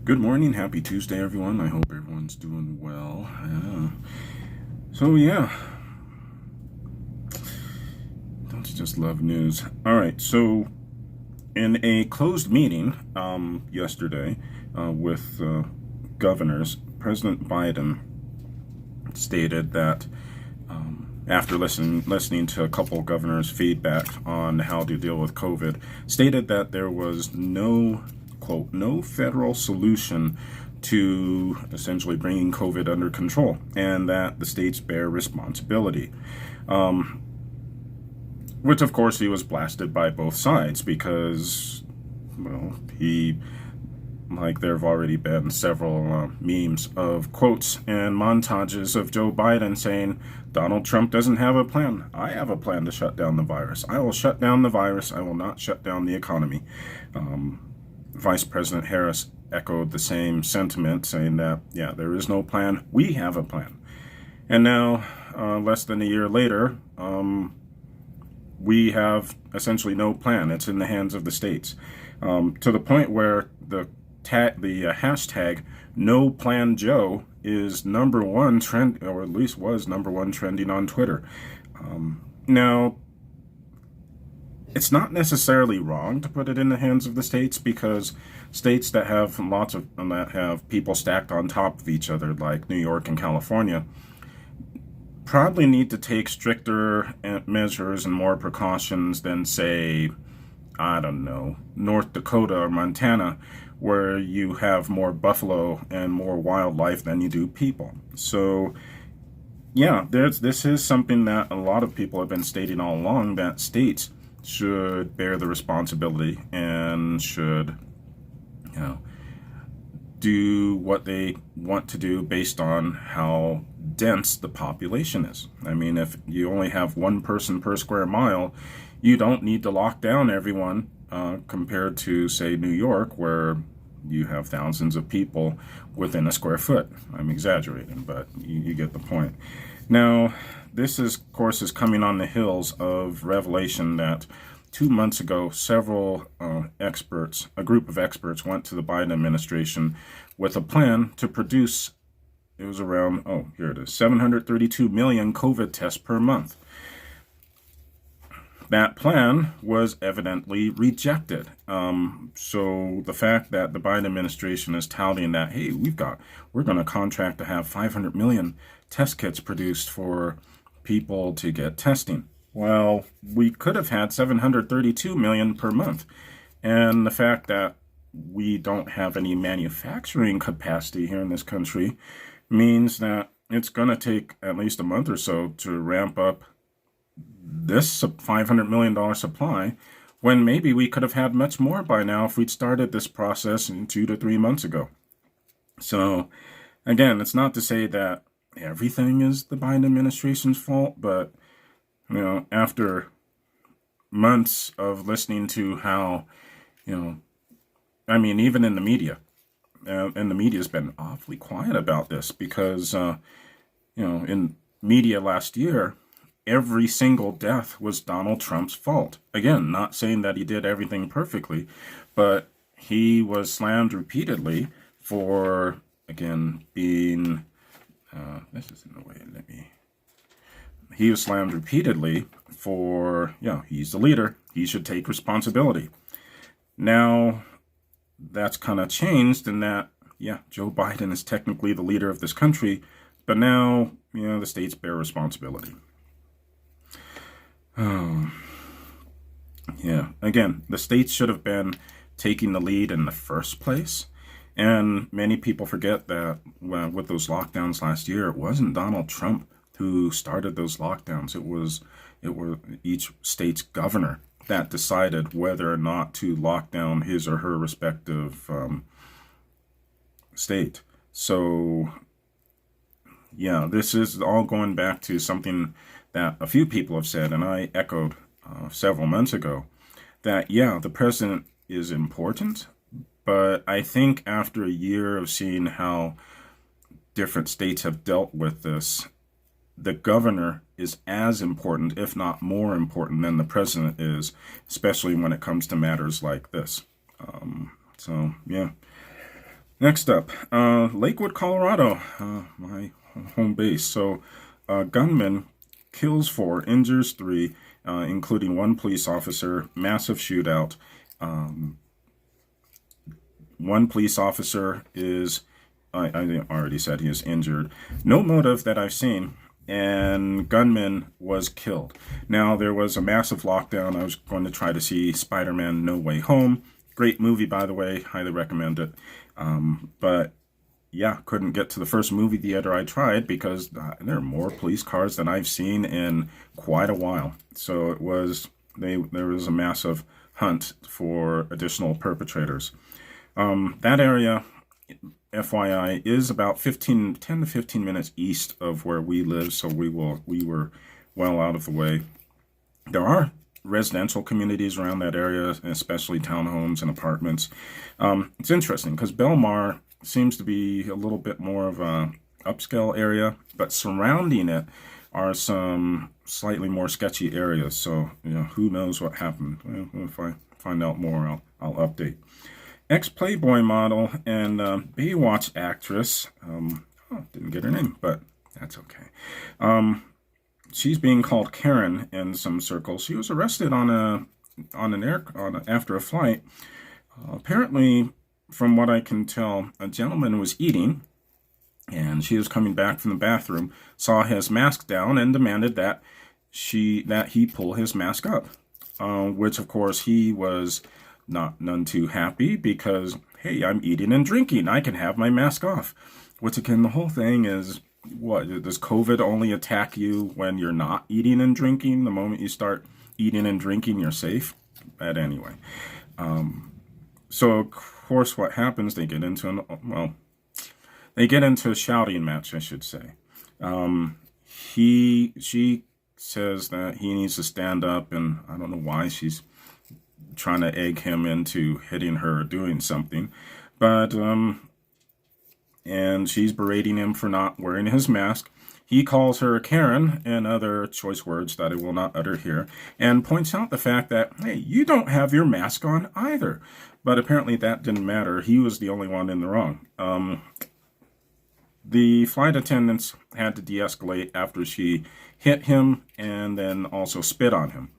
Good morning, happy Tuesday, everyone. I hope everyone's doing well. So yeah, don't you just love news? All right, so in a closed meeting yesterday with governors, President Biden stated that after listening to a couple governors' feedback on how to deal with COVID, stated that there was no, quote, no federal solution to essentially bringing COVID under control, and that the states bear responsibility. Which, of course, he was blasted by both sides because, well, there have already been several memes of quotes and montages of Joe Biden saying, Donald Trump doesn't have a plan. I have a plan to shut down the virus. I will shut down the virus. I will not shut down the economy. Vice President Harris echoed the same sentiment, saying that, yeah, there is no plan. We have a plan. And now, less than a year later, we have essentially no plan. It's in the hands of the states, to the point where the hashtag No Plan Joe is number one trend, or at least was number one trending on Twitter. Now, it's not necessarily wrong to put it in the hands of the states, because states that have people stacked on top of each other, like New York and California, probably need to take stricter measures and more precautions than, say, I don't know, North Dakota or Montana, where you have more buffalo and more wildlife than you do people. So, yeah, this is something that a lot of people have been stating all along, that states should bear the responsibility and should, do what they want to do based on how dense the population is. I mean, if you only have one person per square mile, you don't need to lock down everyone compared to, say, New York, where you have thousands of people within a square foot. I'm exaggerating, but you get the point. Now, this is, of course, is coming on the heels of revelation that 2 months ago, several experts, a group of experts, went to the Biden administration with a plan to produce, it was around, 732 million COVID tests per month. That plan was evidently rejected. So the fact that the Biden administration is touting that, hey, we're going to contract to have 500 million test kits produced for people to get testing. Well, we could have had 732 million per month. And the fact that we don't have any manufacturing capacity here in this country means that it's going to take at least a month or so to ramp up this $500 million supply, when maybe we could have had much more by now if we'd started this process 2 to 3 months ago. So, again, it's not to say that everything is the Biden administration's fault, but after months of listening to how, even in the media, and the media's been awfully quiet about this, because, in media last year, every single death was Donald Trump's fault. Again, not saying that he did everything perfectly, but he was slammed repeatedly for, again, being, this is in the way, he was slammed repeatedly for, he's the leader, he should take responsibility. Now, that's kind of changed in that, Joe Biden is technically the leader of this country, but now, the states bear responsibility. Again, the states should have been taking the lead in the first place. And many people forget that with those lockdowns last year, it wasn't Donald Trump who started those lockdowns. It were each state's governor that decided whether or not to lock down his or her respective state. So, this is all going back to something that a few people have said, and I echoed several months ago, that, the president is important, but I think after a year of seeing how different states have dealt with this, the governor is as important, if not more important, than the president is, especially when it comes to matters like this. Next up, Lakewood, Colorado, my home base. So, gunman kills 4, injures 3, including 1 police officer. Massive shootout. Um, 1 police officer is, I already said he is injured. No motive that I've seen. And gunman was killed. Now, there was a massive lockdown. I was going to try to see Spider-Man No Way Home. Great movie, by the way. Highly recommend it. But yeah, couldn't get to the first movie theater I tried because there are more police cars than I've seen in quite a while. So it was there was a massive hunt for additional perpetrators. That area, FYI, is about 10 to 15 minutes east of where we live, so we were well out of the way. There are residential communities around that area, especially townhomes and apartments. It's interesting because Belmar seems to be a little bit more of a upscale area, but surrounding it are some slightly more sketchy areas. So, who knows what happened? Well, if I find out more, I'll update. Ex-Playboy model and Baywatch actress. Didn't get her name, but that's okay. She's being called Karen in some circles. She was arrested after a flight. Apparently, from what I can tell, a gentleman was eating, and she was coming back from the bathroom, saw his mask down, and demanded that he pull his mask up. Which, of course, he was none too happy because, hey, I'm eating and drinking. I can have my mask off. Which, again, the whole thing is, what, does COVID only attack you when you're not eating and drinking? The moment you start eating and drinking, you're safe? But anyway. So, of course, what happens, they get into a shouting match, I should say. She says that he needs to stand up, and I don't know why she's trying to egg him into hitting her or doing something. But, and she's berating him for not wearing his mask. He calls her Karen and other choice words that I will not utter here, and points out the fact that, hey, you don't have your mask on either. But apparently that didn't matter. He was the only one in the wrong. The flight attendants had to de-escalate after she hit him and then also spit on him.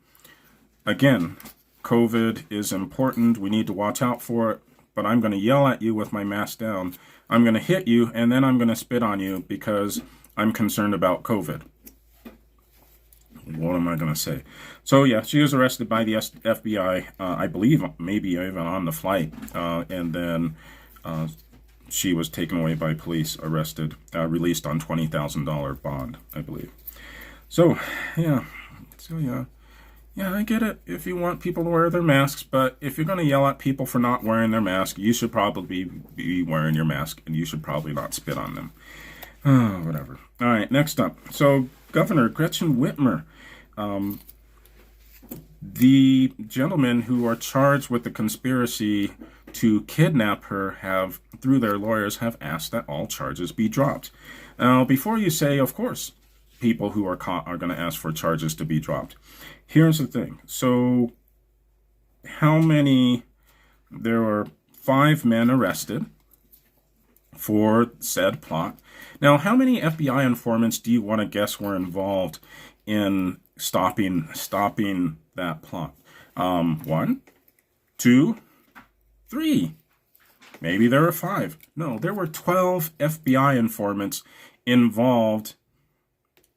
Again, COVID is important. We need to watch out for it. But I'm going to yell at you with my mask down. I'm going to hit you, and then I'm going to spit on you because I'm concerned about COVID. What am I going to say? So, yeah, she was arrested by the FBI, I believe, maybe even on the flight. And then she was taken away by police, arrested, released on $20,000 bond, I believe. So, yeah. Yeah, I get it if you want people to wear their masks, but if you're going to yell at people for not wearing their mask, you should probably be wearing your mask, and you should probably not spit on them. Oh, whatever. All right, next up. So, Governor Gretchen Whitmer, the gentlemen who are charged with the conspiracy to kidnap her have, through their lawyers, have asked that all charges be dropped. Now, before you say, of course, people who are caught are going to ask for charges to be dropped. Here's the thing. So, there were 5 men arrested for said plot. Now, how many FBI informants do you want to guess were involved in stopping that plot? 1, 2, 3. Maybe there were 5. No, there were 12 FBI informants involved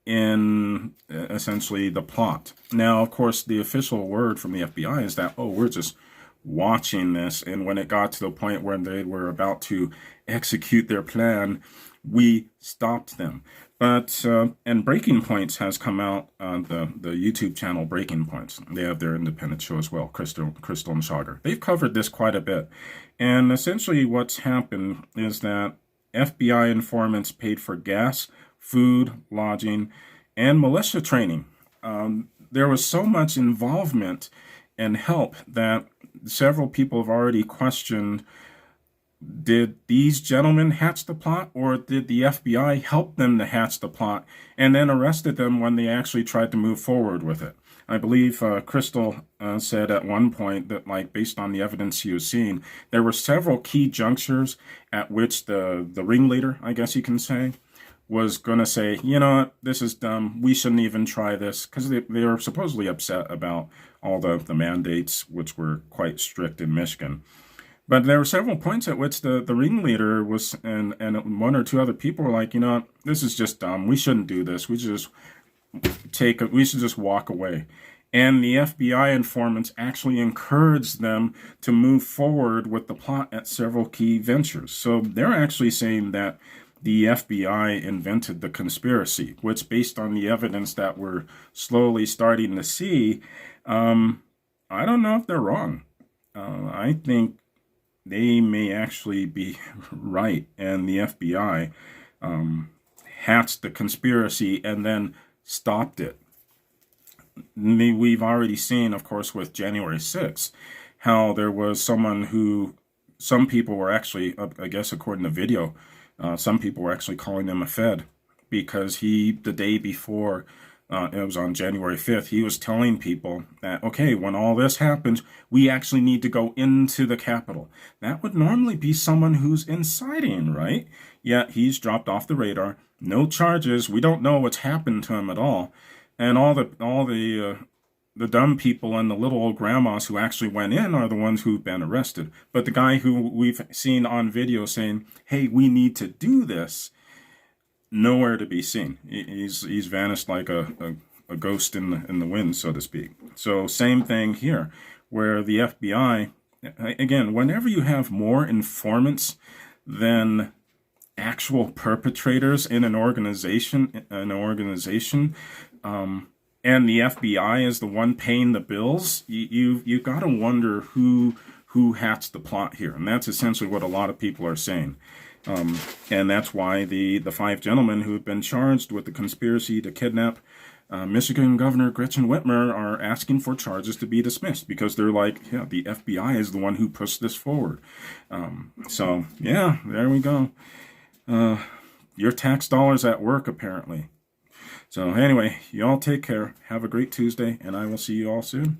in essentially the plot. Now, of course, the official word from the FBI is that, we're just watching this, and when it got to the point where they were about to execute their plan, we stopped them. But, and Breaking Points has come out on the YouTube channel Breaking Points. They have their independent show as well, Crystal and Schauger. They've covered this quite a bit. And essentially what's happened is that FBI informants paid for gas, food, lodging, and militia training. There was so much involvement and help that several people have already questioned, did these gentlemen hatch the plot, or did the FBI help them to hatch the plot and then arrested them when they actually tried to move forward with it? I believe Crystal said at one point that, like, based on the evidence he was seeing, there were several key junctures at which the ringleader, I guess you can say, was going to say, you know what, this is dumb. We shouldn't even try this, because they were supposedly upset about all the mandates, which were quite strict in Michigan. But there were several points at which the ringleader was, and one or two other people were like, you know, this is just dumb. We shouldn't do this. We should just walk away. And the FBI informants actually encouraged them to move forward with the plot at several key ventures. So they're actually saying that the FBI invented the conspiracy, which, based on the evidence that we're slowly starting to see, I don't know if they're wrong. I think they may actually be right, and the FBI hatched the conspiracy and then stopped it. We've already seen, of course, with January 6th, how there was some people were actually, I guess according to video, some people were actually calling him a Fed, because the day before, it was on January 5th, he was telling people that, okay, when all this happens, we actually need to go into the Capitol. That would normally be someone who's inciting, right? Yet he's dropped off the radar, no charges, we don't know what's happened to him at all. And all the dumb people and the little old grandmas who actually went in are the ones who've been arrested. But the guy who we've seen on video saying, hey, we need to do this, nowhere to be seen. He's vanished like a ghost in the wind, so to speak. So same thing here, where the FBI, again, whenever you have more informants than actual perpetrators in an organization, and the FBI is the one paying the bills, you got to wonder who hatched the plot here. And that's essentially what a lot of people are saying. And that's why the 5 gentlemen who have been charged with the conspiracy to kidnap Michigan Governor Gretchen Whitmer are asking for charges to be dismissed, because they're like, yeah, the FBI is the one who pushed this forward. So, yeah, there we go. Your tax dollars at work, apparently. So anyway, you all take care. Have a great Tuesday, and I will see you all soon.